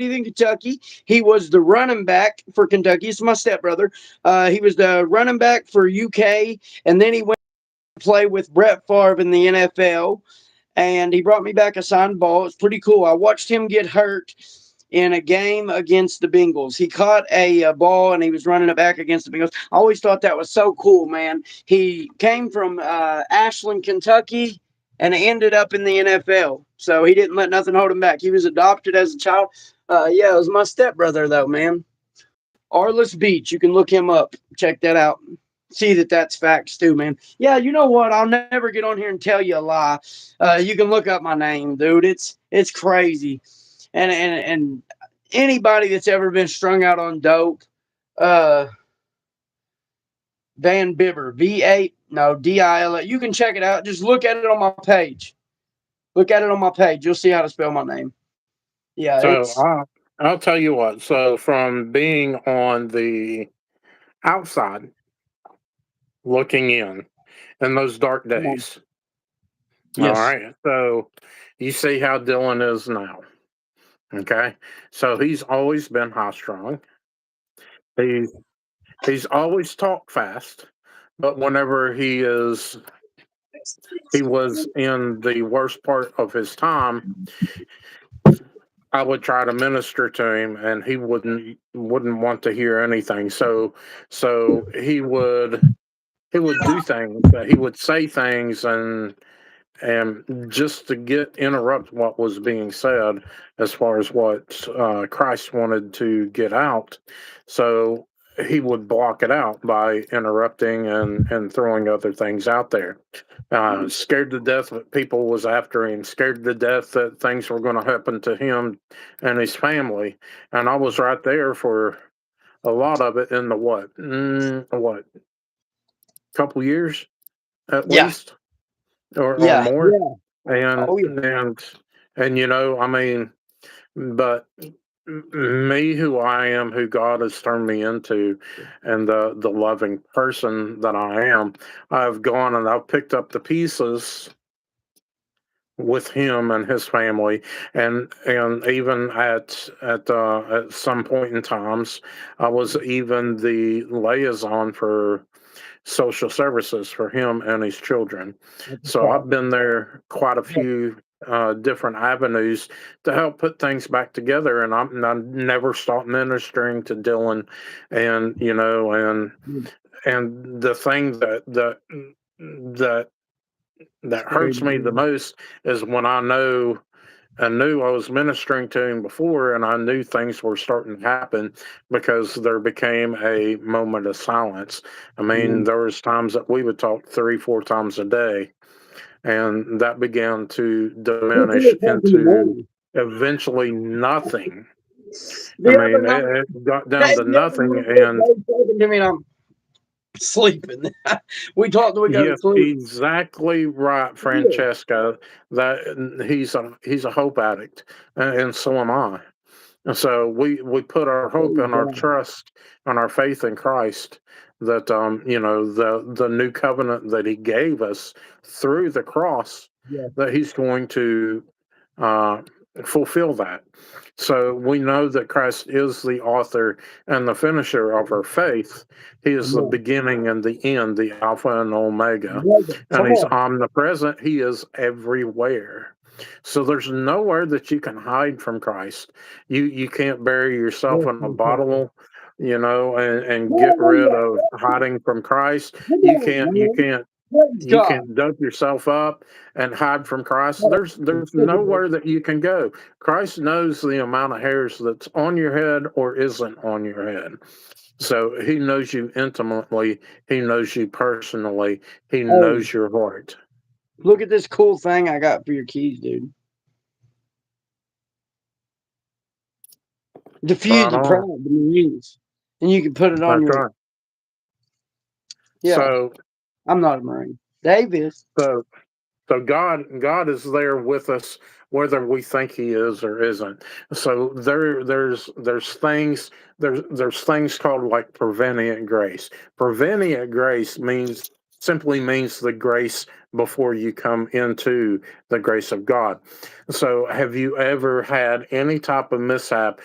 in Kentucky. He was the running back for Kentucky. It's my stepbrother. He was the running back for UK, and then he went to play with Brett Favre in the NFL. And he brought me back a signed ball. It's pretty cool. I watched him get hurt in a game against the Bengals. He caught a ball and he was running it back against the Bengals. I always thought that was so cool, man. He came from Ashland, Kentucky, and ended up in the NFL. So he didn't let nothing hold him back. He was adopted as a child. Yeah, it was my stepbrother, though, man. Arliss Beach. You can look him up. Check that out. See that that's facts too, man. Yeah, you know what? I'll never get on here and tell you a lie. You can look up my name, dude. It's crazy, and anybody that's ever been strung out on dope, uh, Van Bibber, V8, no DIL. You can check it out. Just look at it on my page. Look at it on my page. You'll see how to spell my name. Yeah, So it's I'll tell you what. So from being on the outside, looking in those dark days. All yes, right. So you see how Dillon is now. Okay. So he's always been high strung. He he's always talked fast, but whenever he was in the worst part of his time, I would try to minister to him, and he wouldn't want to hear anything. So he would do things. He would say things, and just to interrupt what was being said as far as what Christ wanted to get out. So he would block it out by interrupting and throwing other things out there. Scared to death that people was after him, scared to death that things were going to happen to him and his family. And I was right there for a lot of it in the what, couple years at yeah, least, or yeah, more. yeah. and Oh yeah. and and I mean, but me, who I am, who God has turned me into, and the loving person that I am, I've gone and I've picked up the pieces with him and his family, and even at some point in times, I was even the liaison for social services for him and his children. So I've been there quite a few different avenues to help put things back together, and I never stopped ministering to Dylan, and and the thing that that hurts me the most is when I knew I was ministering to him before, and I knew things were starting to happen because there became a moment of silence. I mean, there was times that we would talk 3, 4 times a day, and that began to diminish into eventionally nothing. I The other mean, night, it got down Dave to never nothing, knew that and Dave talking to me, and I'm sleeping. We talked till we go to yes, sleep. exactly right, Yeah. Francesca. That he's a hope addict, and so am I. And so we put our hope Praise and our God. trust and our faith in Christ, that the new covenant that He gave us through the cross, Yeah. that He's going to uh, fulfill that. So we know that Christ is the author and the finisher of our faith. He is Come the on. beginning and the end, the Alpha and Omega, and Come He's on. omnipresent. He is everywhere. So there's nowhere that you can hide from Christ. You can't bury yourself Yes, in a Francesca. bottle, and get rid of Hallelujah. hiding from Christ. Come You on, can't you man. can't Praise you God. can't dope yourself up and hide from Christ. Hold There's on. nowhere that you can go. Christ knows the amount of hairs that's on your head or isn't on your head. So He knows you intimately. He knows you personally. He Hey, knows your heart. look at this cool thing I got for your keys, dude. Diffuse Right the on. pride, the Marines. And you can put it on That's your. right. Yeah, So I'm not a Marine. Dave is. so So God is there with us whether we think He is or isn't. So there's things called like prevenient grace. Prevenient grace means simply means the grace before you come into the grace of God. So, have you ever had any type of mishap